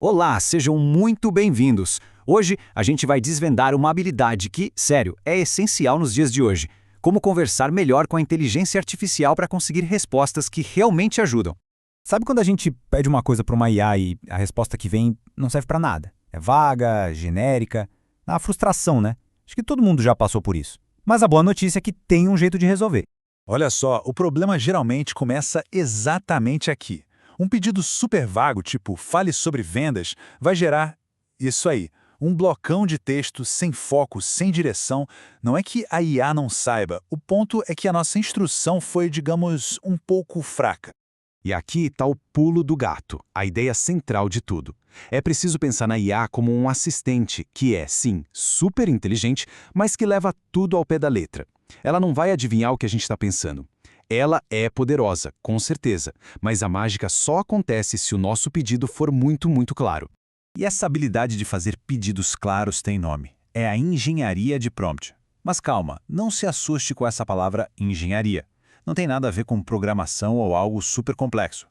Olá, sejam muito bem-vindos! Hoje a gente vai desvendar uma habilidade que, sério, é essencial nos dias de hoje. Como conversar melhor com a inteligência artificial para conseguir respostas que realmente ajudam. Sabe quando a gente pede uma coisa para uma IA e a resposta que vem não serve para nada? É vaga, genérica, dá uma frustração, né? Acho que todo mundo já passou por isso. Mas a boa notícia é que tem um jeito de resolver. Olha só, o problema geralmente começa exatamente aqui. Um pedido super vago, tipo fale sobre vendas, vai gerar isso aí, um blocão de texto sem foco, sem direção. Não é que a IA não saiba, o ponto é que a nossa instrução foi, digamos, um pouco fraca. E aqui está o pulo do gato, a ideia central de tudo. É preciso pensar na IA como um assistente, que é, sim, super inteligente, mas que leva tudo ao pé da letra. Ela não vai adivinhar o que a gente está pensando. Ela é poderosa, com certeza, mas a mágica só acontece se o nosso pedido for muito claro. E essa habilidade de fazer pedidos claros tem nome. É a engenharia de prompt. Mas calma, não se assuste com essa palavra engenharia. Não tem nada a ver com programação ou algo super complexo.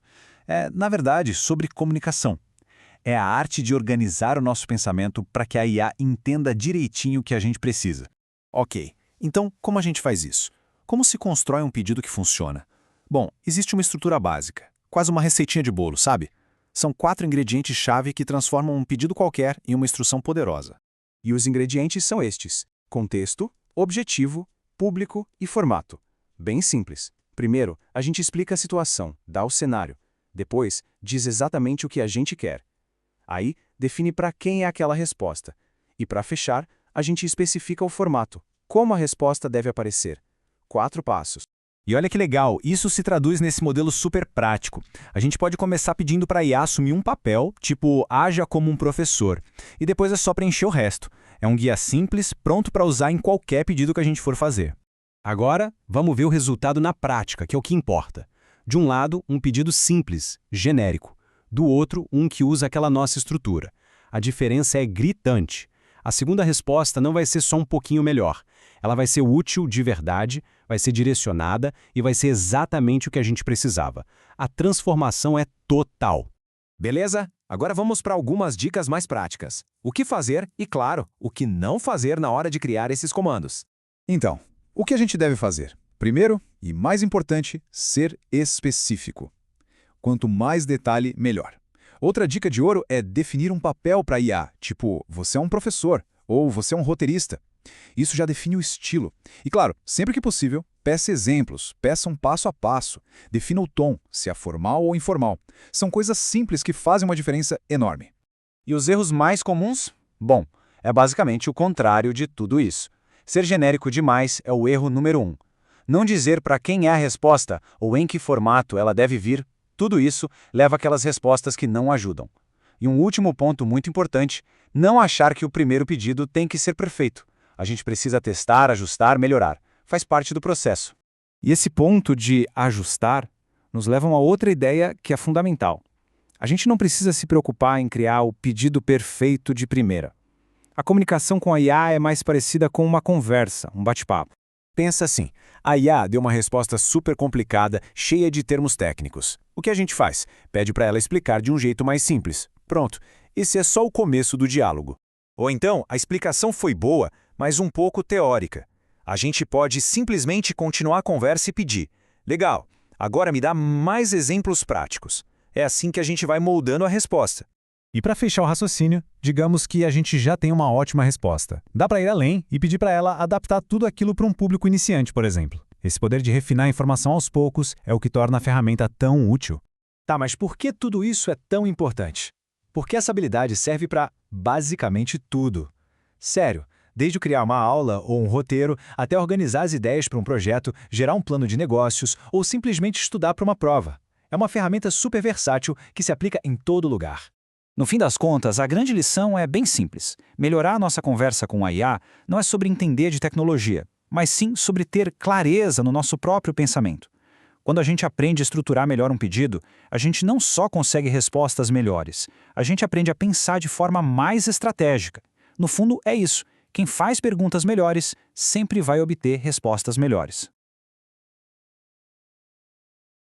É, na verdade, sobre comunicação. É a arte de organizar o nosso pensamento para que a IA entenda direitinho o que a gente precisa. Ok, então como a gente faz isso? Como se constrói um pedido que funciona? Bom, existe uma estrutura básica, quase uma receitinha de bolo, sabe? São 4 ingredientes-chave que transformam um pedido qualquer em uma instrução poderosa. E os ingredientes são estes: contexto, objetivo, público e formato. Bem simples. Primeiro, a gente explica a situação, dá o cenário. Depois, diz exatamente o que a gente quer. Aí, define para quem é aquela resposta. E para fechar, a gente especifica o formato, como a resposta deve aparecer. 4 passos. E olha que legal, isso se traduz nesse modelo super prático. A gente pode começar pedindo para a IA assumir um papel, tipo haja como um professor, e depois é só preencher o resto. É um guia simples, pronto para usar em qualquer pedido que a gente for fazer. Agora, vamos ver o resultado na prática, que é o que importa. De um lado, um pedido simples, genérico. Do outro, um que usa aquela nossa estrutura. A diferença é gritante. A segunda resposta não vai ser só um pouquinho melhor. Ela vai ser útil de verdade, vai ser direcionada e vai ser exatamente o que a gente precisava. A transformação é total. Beleza? Agora vamos para algumas dicas mais práticas. O que fazer e, claro, o que não fazer na hora de criar esses comandos. Então, o que a gente deve fazer? Primeiro, e mais importante, ser específico. Quanto mais detalhe, melhor. Outra dica de ouro é definir um papel para IA, tipo, você é um professor ou você é um roteirista. Isso já define o estilo. E claro, sempre que possível, peça exemplos, peça um passo a passo, defina o tom, se é formal ou informal. São coisas simples que fazem uma diferença enorme. E os erros mais comuns? Bom, é basicamente o contrário de tudo isso. Ser genérico demais é o erro número 1. Não dizer para quem é a resposta ou em que formato ela deve vir, tudo isso leva àquelas respostas que não ajudam. E um último ponto muito importante, não achar que o primeiro pedido tem que ser perfeito. A gente precisa testar, ajustar, melhorar. Faz parte do processo. E esse ponto de ajustar nos leva a uma outra ideia que é fundamental. A gente não precisa se preocupar em criar o pedido perfeito de primeira. A comunicação com a IA é mais parecida com uma conversa, um bate-papo. Pensa assim, a IA deu uma resposta super complicada, cheia de termos técnicos. O que a gente faz? Pede para ela explicar de um jeito mais simples. Pronto, esse é só o começo do diálogo. Ou então, a explicação foi boa, mas um pouco teórica. A gente pode simplesmente continuar a conversa e pedir: legal, agora me dá mais exemplos práticos. É assim que a gente vai moldando a resposta. E para fechar o raciocínio, digamos que a gente já tem uma ótima resposta. Dá para ir além e pedir para ela adaptar tudo aquilo para um público iniciante, por exemplo. Esse poder de refinar a informação aos poucos é o que torna a ferramenta tão útil. Tá, mas por que tudo isso é tão importante? Porque essa habilidade serve para basicamente tudo. Sério, desde criar uma aula ou um roteiro, até organizar as ideias para um projeto, gerar um plano de negócios ou simplesmente estudar para uma prova. É uma ferramenta super versátil que se aplica em todo lugar. No fim das contas, a grande lição é bem simples. Melhorar a nossa conversa com a IA não é sobre entender de tecnologia, mas sim sobre ter clareza no nosso próprio pensamento. Quando a gente aprende a estruturar melhor um pedido, a gente não só consegue respostas melhores, a gente aprende a pensar de forma mais estratégica. No fundo, é isso. Quem faz perguntas melhores sempre vai obter respostas melhores.